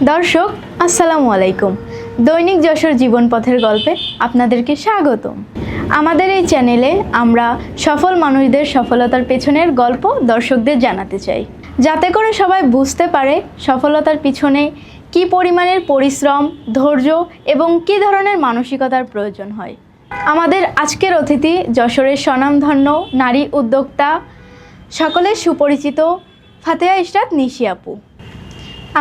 দর্শক আসসালামু আলাইকুম। দৈনিক যশোর জীবন পথের গল্পে আপনাদেরকে স্বাগতম। আমাদের এই চ্যানেলে আমরা সফল মানুষদের সফলতার পেছনের গল্প দর্শকদের জানাতে চাই, যাতে করে সবাই বুঝতে পারে সফলতার পিছনে কী পরিমাণের পরিশ্রম, ধৈর্য এবং কী ধরনের মানসিকতার প্রয়োজন হয়। আমাদের আজকের অতিথি যশোরের স্বনামধন্য নারী উদ্যোক্তা, সকলের সুপরিচিত ফাতেহা ইশরাত নিশি আপু।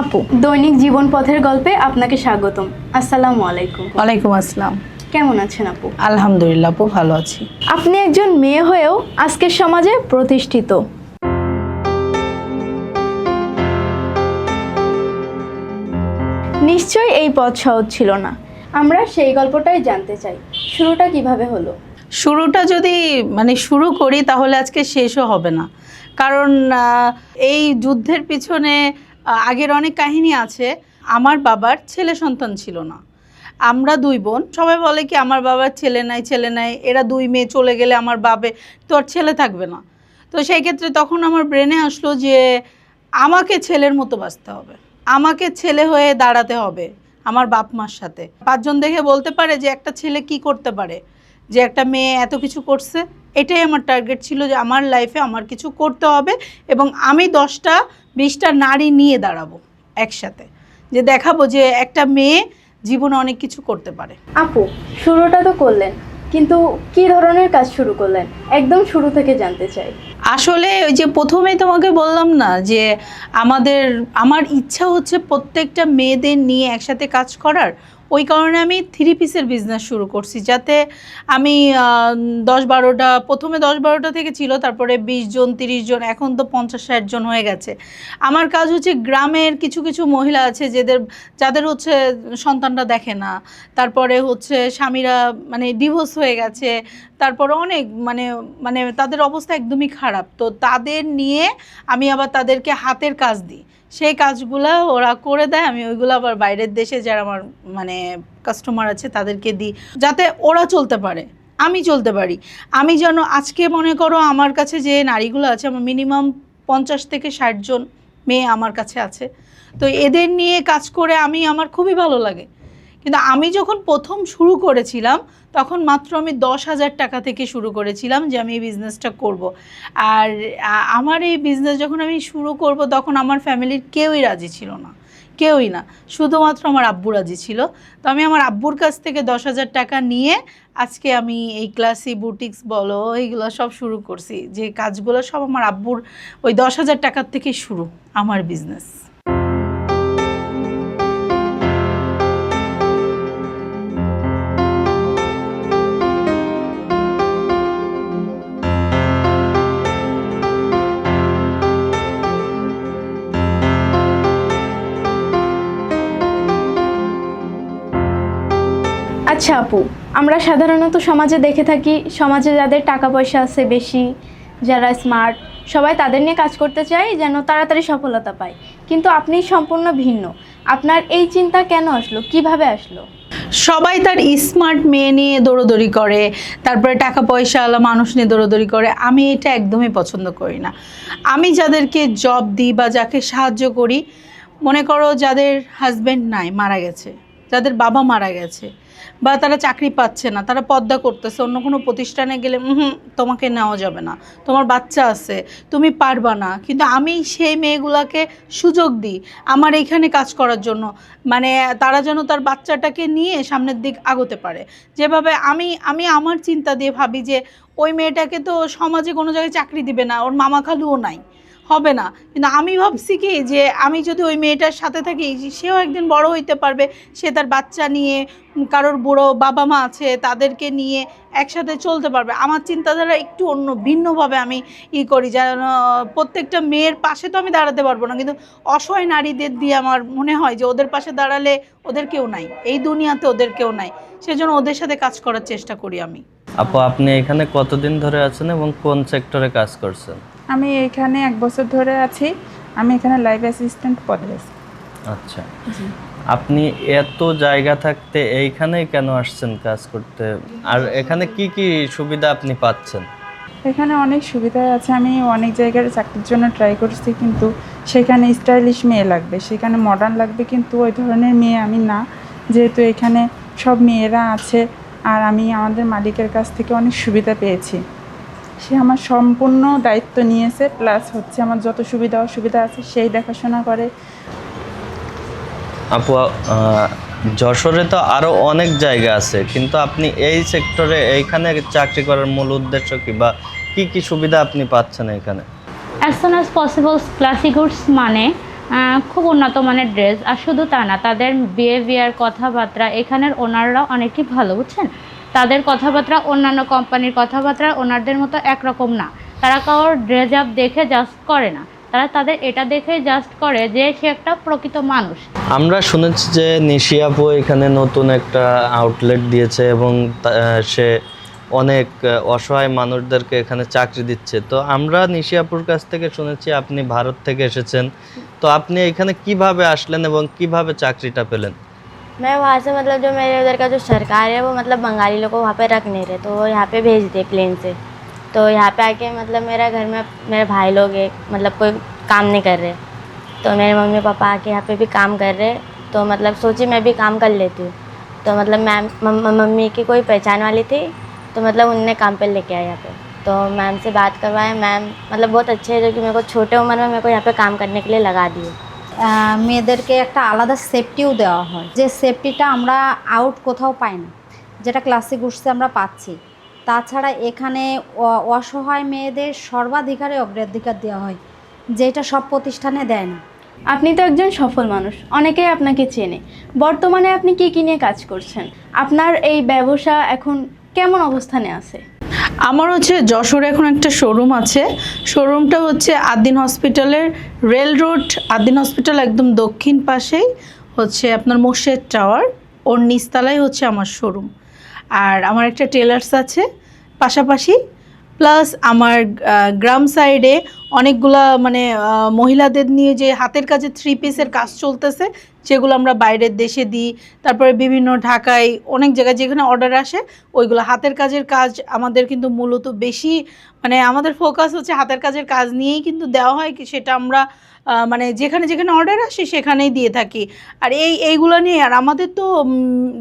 আপু, দৈনিক জীবন পথের গল্পে আপনাকে স্বাগতম। আসসালামু আলাইকুম। ওয়ালাইকুম আসসালাম। কেমন আছেন আপু? আলহামদুলিল্লাহ আপু, ভালো আছি। আপনি একজন মেয়ে হয়েও আজকের সমাজে প্রতিষ্ঠিত। নিশ্চয়ই এই পথ সহজ ছিল না। আমরা সেই গল্পটাই জানতে চাই, শুরুটা কিভাবে হলো? শুরুটা যদি শুরু করি তাহলে আজকে শেষও হবে না, কারণ এই যুদ্ধের পিছনে আগের অনেক কাহিনী আছে। আমার বাবার ছেলে সন্তান ছিল না, আমরা দুই বোন। সবাই বলে কি আমার বাবার ছেলে নাই, এরা দুই মেয়ে চলে গেলে আমার বাবে তো আর ছেলে থাকবে না। তো সেই ক্ষেত্রে তখন আমার ব্রেনে আসলো যে আমাকে ছেলের মতো বাঁচতে হবে, আমাকে ছেলে হয়ে দাঁড়াতে হবে আমার বাপ মার সাথে। পাঁচজন দেখে বলতে পারে যে একটা ছেলে কি করতে পারে, যে একটা মেয়ে এত কিছু করছে। এটাই আমার টার্গেট ছিল যে আমার লাইফে আমার কিছু করতে হবে এবং আমি 10টা-20টা নারী নিয়ে দাঁড়াবো একসাথে, যে দেখাবো যে একটা মেয়ে জীবনে অনেক কিছু করতে পারে। আপু, শুরুটা তো করলেন, কিন্তু কি ধরনের কাজ শুরু করলেন একদম শুরু থেকে জানতে চাই। আসলে ওই যে প্রথমেই তোমাকে বললাম না যে আমার ইচ্ছা হচ্ছে প্রত্যেকটা মেয়েদের নিয়ে একসাথে কাজ করার। ওই কারণে আমি 3 পিসের বিজনেস শুরু করছি, যাতে আমি 10-12টা, প্রথমে 10-12টা থেকে ছিল, তারপরে 20 জন 30 জন, এখন তো 50-60 জন হয়ে গেছে। আমার কাজ হচ্ছে গ্রামের কিছু কিছু মহিলা আছে যাদের হচ্ছে সন্তানরা দেখে না, তারপরে হচ্ছে স্বামীরা ডিভোর্স হয়ে গেছে, তারপরে অনেক তাদের অবস্থা একদমই খারাপ। তো তাদের নিয়ে আমি আবার তাদেরকে হাতের কাজ দিই, সেই কাজগুলো ওরা করে দেয়, আমি ওইগুলো আবার বাইরের দেশে যারা আমার কাস্টমার আছে তাদেরকে দিই, যাতে ওরা চলতে পারে, আমি চলতে পারি। আমি যেন আজকে মনে করো আমার কাছে যে নারীগুলো আছে, আমার মিনিমাম 50 থেকে 60 জন মেয়ে আমার কাছে আছে। তো এদের নিয়ে কাজ করে আমার খুবই ভালো লাগে। কিন্তু আমি যখন প্রথম শুরু করেছিলাম তখন মাত্র আমি 10,000 টাকা থেকে শুরু করেছিলাম যে আমি এই বিজনেসটা করব। আর আমার এই বিজনেস যখন আমি শুরু করব তখন আমার ফ্যামিলির কেউই রাজি ছিল না, কেউই না, শুধুমাত্র আমার আব্বু রাজি ছিল। তো আমি আমার আব্বুর কাছ থেকে 10,000 টাকা নিয়ে আজকে আমি এই ক্লাসি বুটিক্স বলো এইগুলো সব শুরু করছি, যে কাজগুলো সব আমার আব্বুর ওই 10,000 টাকার থেকে শুরু আমার বিজনেস। আচ্ছা আপু, আমরা সাধারণত সমাজে দেখে থাকি, সমাজে যাদের টাকা পয়সা আছে বেশি, যারা স্মার্ট, সবাই তাদের নিয়ে কাজ করতে চায় যেন তাড়াতাড়ি সফলতা পায়। কিন্তু আপনি সম্পূর্ণ ভিন্ন। আপনার এই চিন্তা কেন আসলো, কিভাবে আসলো? সবাই তার স্মার্ট মেয়ে নিয়ে দৌড়দৌড়ি করে, তারপরে টাকা পয়সাওয়ালা মানুষ নিয়ে দৌড়দৌড়ি করে। আমি এটা একদমই পছন্দ করি না। আমি যাদেরকে জব দিই বা যাকে সাহায্য করি, মনে করো যাদের হাজব্যান্ড নাই, মারা গেছে, যাদের বাবা মারা গেছে, বা তারা চাকরি পাচ্ছে না, তারা পর্দা করতেছে, অন্য কোনো প্রতিষ্ঠানে গেলে তোমাকে নেওয়া যাবে না, তোমার বাচ্চা আছে, তুমি পারবা না। কিন্তু আমি সেই মেয়েগুলোকে সুযোগ দিই আমার এইখানে কাজ করার জন্য, তারা যেন তার বাচ্চাটাকে নিয়ে সামনের দিক আগাতে পারে। যেভাবে আমি আমার চিন্তা দিয়ে ভাবি যে ওই মেয়েটাকে তো সমাজে কোনো জায়গায় চাকরি দিবে না, ওর মামা খালুও নাই, হবে না। কিন্তু আমি ভাবছি কি যে আমি যদি ওই মেয়েটার সাথে থাকি, সেও একদিন বড় হইতে পারবে, সে তার বাচ্চা নিয়ে, কারোর বুড়ো বাবা মা আছে তাদেরকে নিয়ে একসাথে চলতে পারবে। আমার চিন্তাধারা একটু অন্য, ভিন্নভাবে আমি করি, যেন প্রত্যেকটা মেয়ের পাশে তো আমি দাঁড়াতে পারবো না, কিন্তু অসহায় নারীদের দিয়ে আমার মনে হয় যে ওদের পাশে দাঁড়ালে ওদের কেউ নাই, এই দুনিয়াতে ওদের কেউ নাই, সেজন্য ওদের সাথে কাজ করার চেষ্টা করি আমি। আপু, আপনি এখানে কতদিন ধরে আছেন এবং কোন সেক্টরে কাজ করছেন? আমি এখানে 1 বছর ধরে আছি। আমি এখানে লাইভ অ্যাসিস্ট্যান্ট পদে আছি। আচ্ছা, আপনি এত জায়গা থাকতে এইখানেই কেন আসছেন কাজ করতে? আর এখানে কি কি সুবিধা আপনি পাচ্ছেন? এখানে অনেক সুবিধাই আছে। আমি অনেক জায়গায় চাকরির জন্য ট্রাই করছি, কিন্তু সেখানে স্টাইলিশ মেয়ে লাগবে, সেখানে মডার্ন লাগবে, কিন্তু ওই ধরনের মেয়ে আমি না। যেহেতু এখানে সব মেয়েরা আছে, আর আমি আমাদের মালিকের কাছ থেকে অনেক সুবিধা পেয়েছি। সে আমার সম্পূর্ণ দায়িত্ব নিয়েছে, প্লাস হচ্ছে আমার যত সুবিধা অসুবিধা আছে সেই দেখাশোনা করে। আপু, যশোরে তো আরো অনেক জায়গা আছে, কিন্তু আপনি এই সেক্টরে এইখানে চাকরি করার মূল উদ্দেশ্য কি, বা কি কি সুবিধা আপনি পাচ্ছেন এখানে? As soon as possible classic goods মানে খুব উন্নত মানের ড্রেস, আর শুধু তা না, তাদের বিহেভিয়ার, কথাবার্তা এখানের ওনাররা অনেকই ভালো, বুঝছেন। তাদের কথাবার্তা অন্যান্য কোম্পানির কথাবার্তা ওনারদের মতো একরকম না। তারা কারোর ড্রেস আপ দেখে জাস্ট করে না, তারা তাদের এটা দেখে জাস্ট করে যে সে একটা প্রকৃত মানুষ। আমরা শুনেছি যে নিশি আপু এখানে নতুন একটা আউটলেট দিয়েছে এবং সে অনেক অসহায় মানুষদেরকে এখানে চাকরি দিচ্ছে। তো আমরা নিশি আপুর কাছ থেকে শুনেছি আপনি ভারত থেকে এসেছেন, তো আপনি এখানে কিভাবে আসলেন এবং কিভাবে চাকরিটা পেলেন? मैं वहाँ से मतलब जो मेरे उधर का जो सरकार है वो मतलब बंगाली लोग को वहाँ पे रख नहीं रहे, तो वो यहाँ पे भेज दे प्लेन से। तो यहाँ पे आके मतलब मेरा घर में मेरे भाई लोग एक मतलब कोई काम नहीं कर रहे, तो मेरे मम्मी पापा आके यहाँ पे भी काम कर रहे, तो मतलब सोची मैं भी काम कर लेती हूँ। तो मतलब मैम मम्मी की कोई पहचान वाली थी, तो मतलब उनने काम पे लेके आया यहाँ पे। तो मैम से बात करवाए, मैम मतलब बहुत अच्छे है, जो कि मेरे को छोटे उम्र में मेरे को यहाँ पे काम करने के लिए लगा दिए। মেয়েদেরকে একটা আলাদা সেফটিও দেওয়া হয়, যে সেফটিটা আমরা আউট কোথাও পাই না, যেটা ক্লাসিক গুডসে আমরা পাচ্ছি। তাছাড়া এখানে অসহায় মেয়েদের সর্বাধিকারে অগ্রাধিকার দেওয়া হয়, যেটা সব প্রতিষ্ঠানে দেয় না। আপনি তো একজন সফল মানুষ, অনেকেই আপনাকে চেনে। বর্তমানে আপনি কি কি নিয়ে কাজ করছেন? আপনার এই ব্যবসা এখন কেমন অবস্থানে আছে? আমার হচ্ছে যশোরে এখন একটা শোরুম আছে। শোরুমটা হচ্ছে আদ্দিন হসপিটালের রেল রোড, আদ্দিন হসপিটাল একদম দক্ষিণ পাশেই হচ্ছে আপনার মোর্শেদ টাওয়ার, ওর নিচতলায় হচ্ছে আমার শোরুম। আর আমার একটা টেলার্স আছে পাশাপাশি, প্লাস আমার গ্রাম সাইডে অনেকগুলা মানে মহিলাদের নিয়ে যে হাতের কাজে 3 পিসের কাজ চলতেছে, যেগুলো আমরা বাইরের দেশে দিই। তারপরে বিভিন্ন ঢাকায় অনেক জায়গায় যেখানে অর্ডার আসে, ওইগুলো হাতের কাজের কাজ আমাদের কিন্তু মূলত বেশি মানে আমাদের ফোকাস হচ্ছে হাতের কাজের কাজ নিয়েই কিন্তু দেওয়া হয়, কি সেটা আমরা মানে যেখানে যেখানে অর্ডার আসে সেখানেই দিয়ে থাকি। আর এইগুলো নিয়ে আর আমাদের তো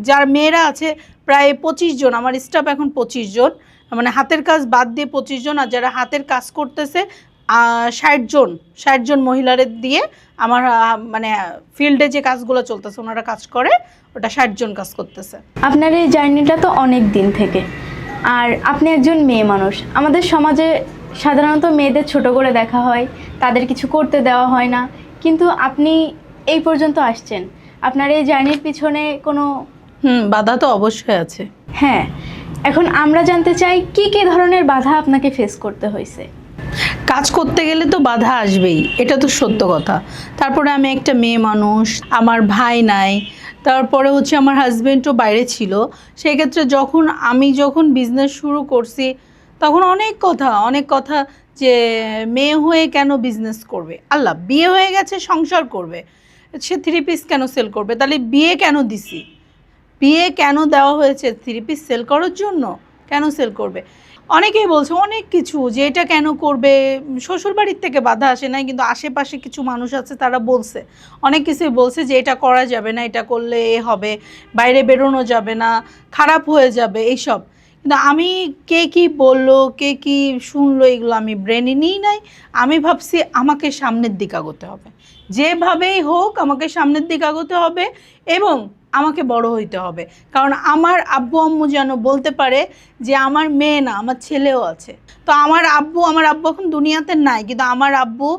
যার মেয়েরা আছে প্রায় 25 জন, আমার স্টাফ এখন 25 জন, মানে হাতের কাজ বাদ দিয়ে 25 জন। আর যারা হাতের কাজ করতেছে 60 জন মহিলাদের দিয়ে আমার মানে ফিল্ডে যে কাজগুলো চলতেছে ওনারা কাজ করে, ওটা 60 জন কাজ করতেছে। আপনার এই জার্নিটা তো অনেক দিন থেকে, আর আপনি একজন মেয়ে মানুষ। আমাদের সমাজে সাধারণত মেয়েদের ছোট করে দেখা হয়, তাদের কিছু করতে দেওয়া হয় না, কিন্তু আপনি এই পর্যন্ত আসছেন। আপনার এই জার্নির পিছনে কোনো বাধা তো অবশ্যই আছে। হ্যাঁ, এখন আমরা জানতে চাই কি কি ধরনের বাধা আপনাকে ফেস করতে হয়েছে? কাজ করতে গেলে তো বাধা আসবেই, এটা তো সত্য কথা। তারপরে আমি একটা মেয়ে মানুষ, আমার ভাই নাই, তারপরে হচ্ছে আমার হাজব্যান্ডও বাইরে ছিল। সেই ক্ষেত্রে যখন বিজনেস শুরু করছি তখন অনেক কথা যে মেয়ে হয়ে কেন বিজনেস করবে, আল্লাহ বিয়ে হয়ে গেছে সংসার করবে, সে 3 পিস কেন সেল করবে? তাহলে বিয়ে কেন দিছি? বিয়ে কেন দেওয়া হয়েছে? 3 পিস সেল করার জন্য? কেন সেল করবে? অনেকেই বলছে অনেক কিছু, যে এটা কেন করবে। শ্বশুরবাড়ির থেকে বাধা আসে নাই, কিন্তু আশেপাশে কিছু মানুষ আছে তারা বলছে, অনেক কিছুই বলছে যে এটা করা যাবে না, এটা করলে হবে, বাইরে বেরোনো যাবে না, খারাপ হয়ে যাবে, এইসব। কিন্তু আমি কে কি বললো, কে কি শুনলো, এগুলো আমি ব্রেনে নিই নাই। আমি ভাবছি আমাকে সামনের দিকে আগাতে হবে, যেভাবেই হোক আমাকে সামনের দিকে আগাতে হবে এবং আমাকে বড় হইতে হবে। কারণ আমার আব্বু আম্মু যেন বলতে পারে যে আমার মেয়ে না, আমার ছেলেও আছে। তো আমার আব্বু এখন দুনিয়াতে নাই, কিন্তু আমার আব্বু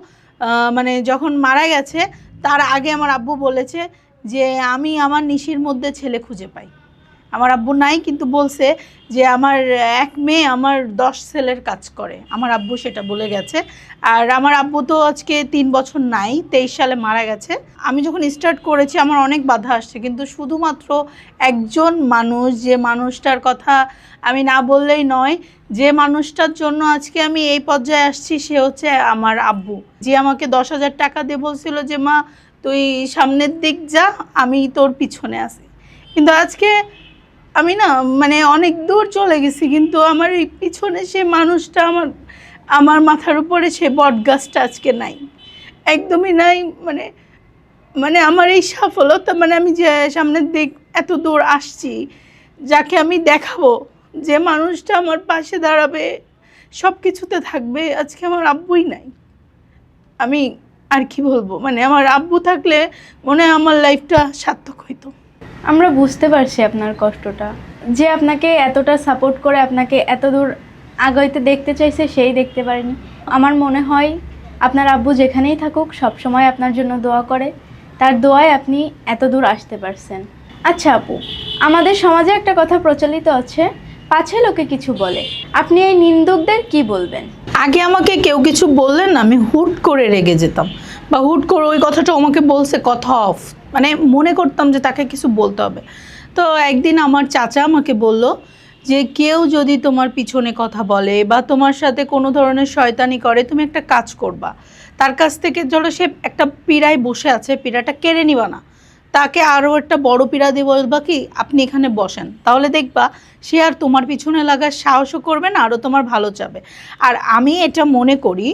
মানে যখন মারা গেছে তার আগে আমার আব্বু বলেছে যে আমি আমার নিশির মধ্যে ছেলে খুঁজে পাই। আমার আব্বু নাই, কিন্তু বলছে যে আমার এক মেয়ে আমার 10 ছেলের কাজ করে, আমার আব্বু সেটা বলে গেছে। আর আমার আব্বু তো আজকে 3 বছর নাই, 23 সালে মারা গেছে। আমি যখন স্টার্ট করেছি আমার অনেক বাধা আসছে, কিন্তু শুধুমাত্র একজন মানুষ, যে মানুষটার কথা আমি না বললেই নয়, যে মানুষটার জন্য আজকে আমি এই পর্যায়ে আসছি, সে হচ্ছে আমার আব্বু, যে আমাকে 10,000 টাকা দিয়ে বলছিল যে মা তুই সামনের দিক যা, আমি তোর পিছনে আছি। কিন্তু আজকে আমি না মানে অনেক দূর চলে গেছি, কিন্তু আমার এই পিছনে সে মানুষটা, আমার মাথার উপরে সে বট গাছটা আজকে নাই, একদমই নাই। মানে আমার এই সফলতা, মানে আমি যে সামনে এত দূর আসছি, যাকে আমি দেখাবো, যে মানুষটা আমার পাশে দাঁড়াবে, সব কিছুতে থাকবে, আজকে আমার আব্বুই নাই। আমি আর কি বলবো, মানে আমার আব্বু থাকলে মনে হয় আমার লাইফটা সার্থক হইতো। আমরা বুঝতে পারছি আপনার কষ্টটা, যে আপনাকে এতটা সাপোর্ট করে আপনাকে এত দূর আগাইতে দেখতে চাইছে সেই দেখতে পারেনি। আমার মনে হয় আপনার আব্বু যেখানেই থাকুক সব সময় আপনার জন্য দোয়া করে, তার দোয়ায় আপনি এত দূর আসতে পারছেন। আচ্ছা আপু, আমাদের সমাজে একটা কথা প্রচলিত আছে, পাছে লোকে কিছু বলে, আপনি এই নিন্দুকদের কি বলবেন? আগে আমাকে কেউ কিছু বললেন না, আমি হুট করে রেগে যেতাম, বা হুট করে ওই কথাটা আমাকে বলছে কথা অফ, মানে মনে করতাম যে তাকে কিছু বলতে হবে। তো একদিন আমার চাচা আমাকে বলল যে কেউ যদি তোমার পিছনে কথা বলে বা তোমার সাথে কোনো ধরনের শয়তানি করে, তুমি একটা কাজ করবা, তার কাছ থেকে ধরো সে একটা পীড়ায় বসে আছে, পীড়াটা কেড়ে নিবা না, তাকে আরও একটা বড় পীড়া দিয়ে বলবা কি আপনি এখানে বসেন, তাহলে দেখবা সে আর তোমার পিছনে লাগার সাহসও করবে না, আরও তোমার ভালো চাবে। আর আমি এটা মনে করি,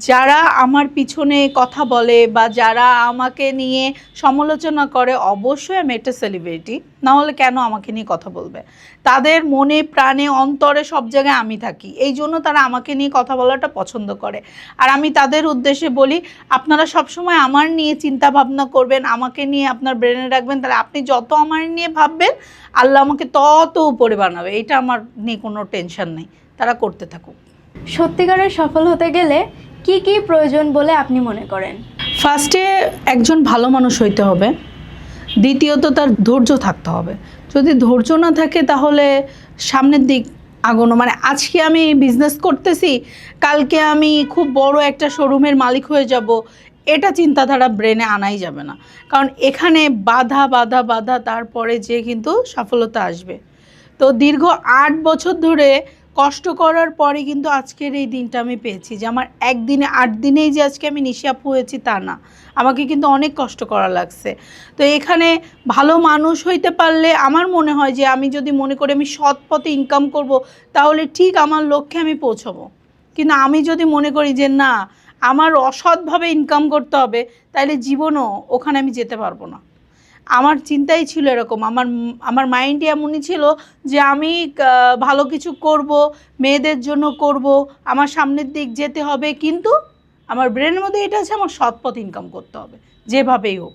যারা আমার পিছনে কথা বলে বা যারা আমাকে নিয়ে সমালোচনা করে, অবশ্যই আমি একটা সেলিব্রিটি, না হলে কেন আমাকে নিয়ে কথা বলবে? তাদের মনে প্রাণে অন্তরে সব জায়গায় আমি থাকি, এই জন্য তারা আমাকে নিয়ে কথা বলাটা পছন্দ করে। আর আমি তাদের উদ্দেশ্যে বলি, আপনারা সবসময় আমার নিয়ে চিন্তা ভাবনা করবেন, আমাকে নিয়ে আপনার ব্রেনে রাখবেন, তাহলে আপনি যত আমার নিয়ে ভাববেন আল্লাহ আমাকে তত উপরে বানাবে, এটা আমার নিয়ে কোনো টেনশন নেই, তারা করতে থাকুক। সত্যিকারের সফল হতে গেলে কি কি প্রয়োজন বলে আপনি মনে করেন? ফার্স্টে একজন ভালো মানুষ হইতে হবে, দ্বিতীয়ত তার ধৈর্য থাকতে হবে। যদি ধৈর্য না থাকে তাহলে সামনের দিক আগানো, মানে আজকে আমি বিজনেস করতেছি, কালকে আমি খুব বড় একটা শোরুমের মালিক হয়ে যাব, এটা চিন্তাধারা ব্রেনে আনাই যাবে না। কারণ এখানে বাধা বাধা বাধা, তারপরে যে কিন্তু সফলতা আসবে। তো দীর্ঘ 8 বছর ধরে কষ্ট করার পরে কিন্তু আজকের এই দিনটা আমি পেয়েছি, যে আমার একদিনে 8 দিনেই যে আজকে আমি নিশি আপু হয়েছি তা না, আমাকে কিন্তু অনেক কষ্ট করা লাগছে। তো এখানে ভালো মানুষ হইতে পারলে আমার মনে হয় যে আমি যদি মনে করি আমি সৎ পথে ইনকাম করব, তাহলে ঠিক আমার লক্ষ্যে আমি পৌঁছবো। কিন্তু আমি যদি মনে করি যে না আমার অসৎভাবে ইনকাম করতে হবে, তাহলে জীবনও ওখানে আমি যেতে পারবো না। আমার চিন্তাই ছিল এরকম, আমার মাইন্ডে এমনই ছিল যে আমি ভালো কিছু করব, মেয়েদের জন্য করব, আমার সামনের দিক যেতে হবে, কিন্তু আমার ব্রেনের মধ্যে এটা আছে আমার সৎ পথ ইনকাম করতে হবে যেভাবেই হোক।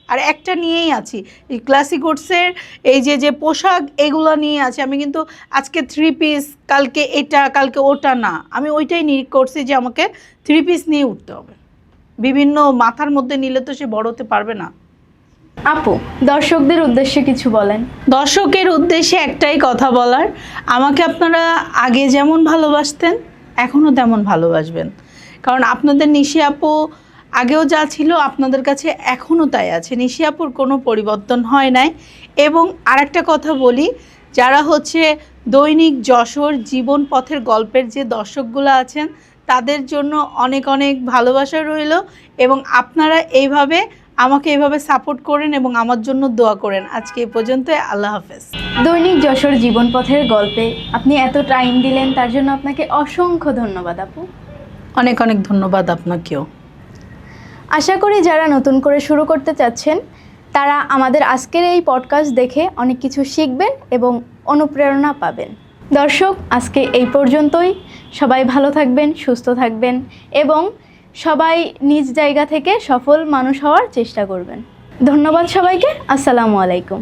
আর একটা নিয়েই আছি, এই ক্লাসিক ওটসের এই যে পোশাক, এগুলো নিয়ে আছে। আমি কিন্তু আজকে 3 পিস, কালকে এটা, কালকে ওটা না, আমি ওইটাই নিয়ে করছি যে আমাকে 3 পিস নিয়ে উঠতে হবে। বিভিন্ন মাথার মধ্যে নিলে তো সে বড় হতে পারবে না। আপু, দর্শকদের উদ্দেশ্যে কিছু বলেন। দর্শকের উদ্দেশ্যে একটাই কথা বলার, আমাকে আপনারা আগে যেমন ভালোবাসতেন এখনও তেমন ভালোবাসবেন, কারণ আপনাদের নিশি আপু আগেও যা ছিল আপনাদের কাছে এখনও তাই আছে, নিশি আপুর কোনো পরিবর্তন হয় নাই। এবং আরেকটা কথা বলি, যারা হচ্ছে দৈনিক যশোর জীবন পথের গল্পের যে দর্শকগুলো আছেন, তাদের জন্য অনেক অনেক ভালোবাসা রইল, এবং আপনারা এইভাবে আমাকে এইভাবে সাপোর্ট করেন এবং আমার জন্য দোয়া করেন। আজকে এই পর্যন্ত, আল্লাহ হাফেজ। দৈনিক যশোর জীবন পথের গল্পে আপনি এত টাইম দিলেন, তার জন্য আপনাকে অসংখ্য ধন্যবাদ আপু। অনেক অনেক ধন্যবাদ আপনাকেও। আশা করি যারা নতুন করে শুরু করতে চাচ্ছেন তারা আমাদের আজকের এই পডকাস্ট দেখে অনেক কিছু শিখবেন এবং অনুপ্রেরণা পাবেন। দর্শক, আজকে এই পর্যন্তই। সবাই ভালো থাকবেন, সুস্থ থাকবেন এবং সবাই নিজ জায়গা থেকে সফল মানুষ হওয়ার চেষ্টা করবেন। ধন্যবাদ সবাইকে। আসসালামু আলাইকুম।